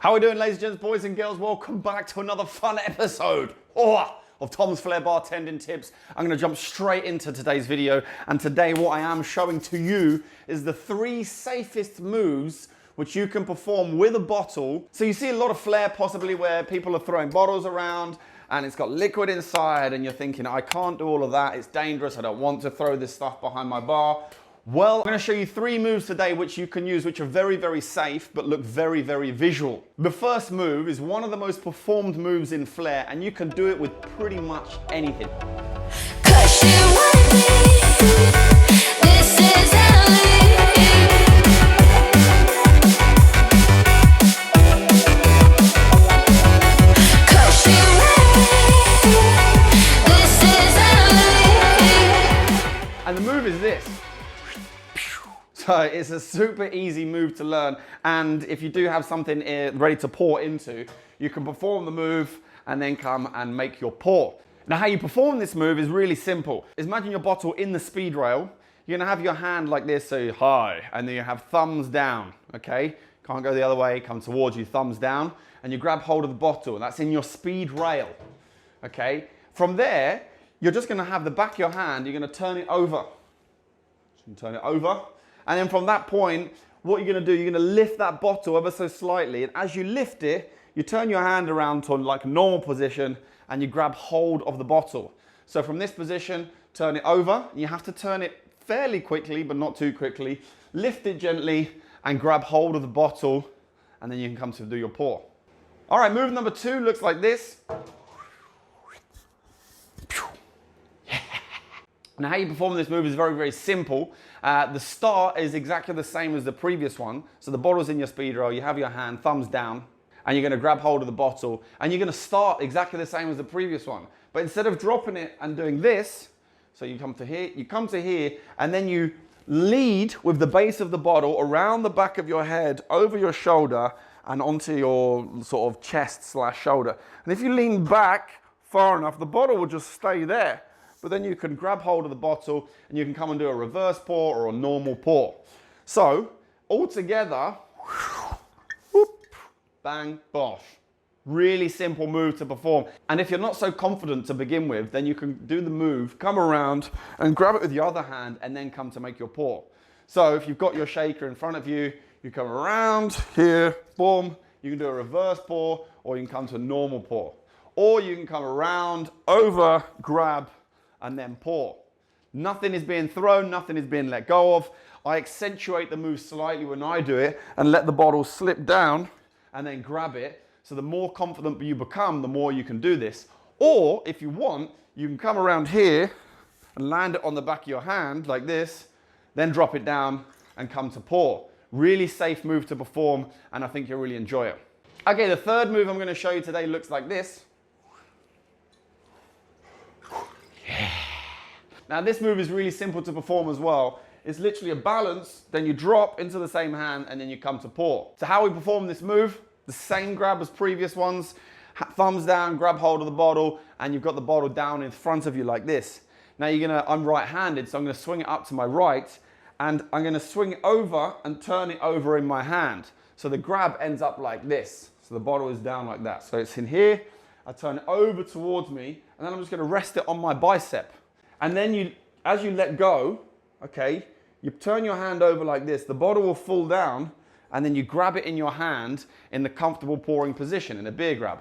How are we doing, ladies and gents, boys and girls? Welcome back to another fun episode of Tom's Flair Bartending Tips. I'm going to jump straight into today's video, and today what I am showing to you is the 3 safest moves which you can perform with a bottle. So you see a lot of flair possibly where people are throwing bottles around and it's got liquid inside and you're thinking, I can't do all of that, it's dangerous, I don't want to throw this stuff behind my bar. Well, I'm going to show you 3 moves today which you can use, which are very, very safe, but look very, very visual. The first move is one of the most performed moves in Flair, and you can do it with pretty much anything. And the move is this. So it's a super easy move to learn, and if you do have something ready to pour into, you can perform the move and then come and make your pour. Now how you perform this move is really simple. Imagine your bottle in the speed rail. You're gonna have your hand like this, so high, and then you have thumbs down, okay? Can't go the other way, come towards you, thumbs down, and you grab hold of the bottle, and that's in your speed rail, okay? From there, you're just gonna have the back of your hand, you're gonna turn it over. Turn it over. And then from that point, what you're gonna do, you're gonna lift that bottle ever so slightly. And as you lift it, you turn your hand around to like a normal position and you grab hold of the bottle. So from this position, turn it over. You have to turn it fairly quickly, but not too quickly. Lift it gently and grab hold of the bottle, and then you can come to do your pour. All right, move number 2 looks like this. Now how you perform this move is very, very simple. The start is exactly the same as the previous one. So the bottle's in your speed rail, you have your hand, thumbs down, and you're gonna grab hold of the bottle, and you're gonna start exactly the same as the previous one. But instead of dropping it and doing this, so you come to here, and then you lead with the base of the bottle around the back of your head, over your shoulder, and onto your sort of chest/shoulder. And if you lean back far enough, the bottle will just stay there. But then you can grab hold of the bottle and you can come and do a reverse pour or a normal pour. So, all together, whoop, bang, bosh. Really simple move to perform. And if you're not so confident to begin with, then you can do the move, come around and grab it with your other hand and then come to make your pour. So if you've got your shaker in front of you, you come around here, boom, you can do a reverse pour, or you can come to a normal pour. Or you can come around, over, grab, and then pour. Nothing is being thrown, nothing is being let go of. I accentuate the move slightly when I do it and let the bottle slip down and then grab it. So the more confident you become, the more you can do this. Or if you want, you can come around here and land it on the back of your hand like this, then drop it down and come to pour. Really safe move to perform, and I think you'll really enjoy it. Okay, the third move I'm gonna show you today looks like this. Now this move is really simple to perform as well. It's literally a balance, then you drop into the same hand and then you come to pour. So how we perform this move, the same grab as previous ones, thumbs down, grab hold of the bottle, and you've got the bottle down in front of you like this. Now I'm right-handed, so I'm gonna swing it up to my right, and I'm gonna swing it over and turn it over in my hand. So the grab ends up like this. So the bottle is down like that. So it's in here, I turn it over towards me, and then I'm just gonna rest it on my bicep. And then as you let go, okay, you turn your hand over like this, the bottle will fall down, and then you grab it in your hand in the comfortable pouring position, in a beer grab.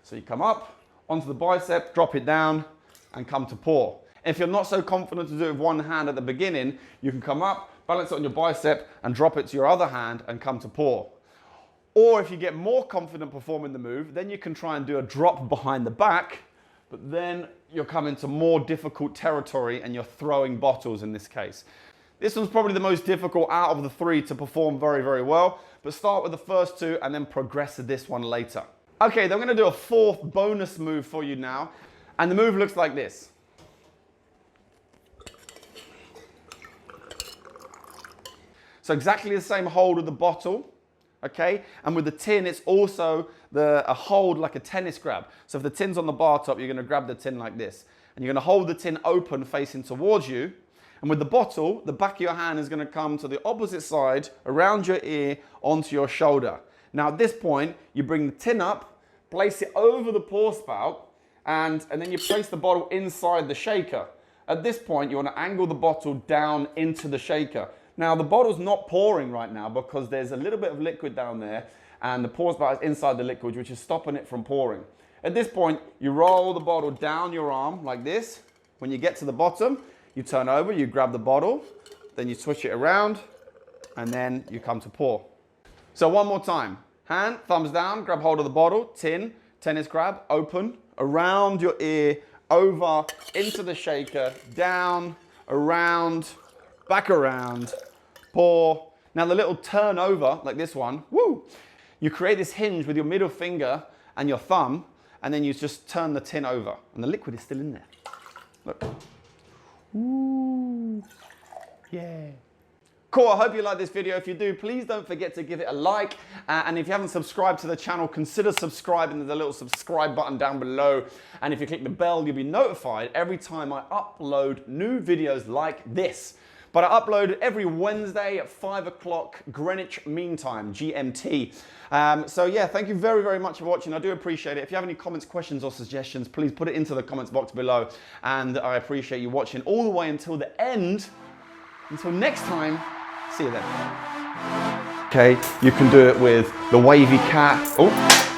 So you come up, onto the bicep, drop it down, and come to pour. If you're not so confident to do it with one hand at the beginning, you can come up, balance it on your bicep, and drop it to your other hand, and come to pour. Or if you get more confident performing the move, then you can try and do a drop behind the back, but then you're coming to more difficult territory and you're throwing bottles in this case. This one's probably the most difficult out of the 3 to perform very, very well, but start with the first 2 and then progress to this one later. Okay, then I'm gonna do a 4th bonus move for you now, and the move looks like this. So exactly the same hold of the bottle, okay? And with the tin, it's also a hold like a tennis grab. So if the tin's on the bar top, you're gonna grab the tin like this. And you're gonna hold the tin open facing towards you. And with the bottle, the back of your hand is gonna come to the opposite side, around your ear, onto your shoulder. Now at this point, you bring the tin up, place it over the pour spout, and then you place the bottle inside the shaker. At this point, you want to angle the bottle down into the shaker. Now the bottle's not pouring right now because there's a little bit of liquid down there and the pour spout is inside the liquid, which is stopping it from pouring. At this point, you roll the bottle down your arm like this. When you get to the bottom, you turn over, you grab the bottle, then you switch it around, and then you come to pour. So one more time. Hand, thumbs down, grab hold of the bottle, tin, tennis grab, open, around your ear, over, into the shaker, down, around, back around, pour. Now the little turn over, like this one, woo! You create this hinge with your middle finger and your thumb, and then you just turn the tin over, and the liquid is still in there. Look. Ooh, yeah. Cool, I hope you like this video. If you do, please don't forget to give it a like. And if you haven't subscribed to the channel, consider subscribing. There's a little subscribe button down below. And if you click the bell, you'll be notified every time I upload new videos like this. But I upload every Wednesday at 5 o'clock Greenwich Mean Time, GMT. So yeah, thank you very, very much for watching. I do appreciate it. If you have any comments, questions, or suggestions, please put it into the comments box below. And I appreciate you watching all the way until the end. Until next time, see you then. Okay, you can do it with the wavy cat. Oh.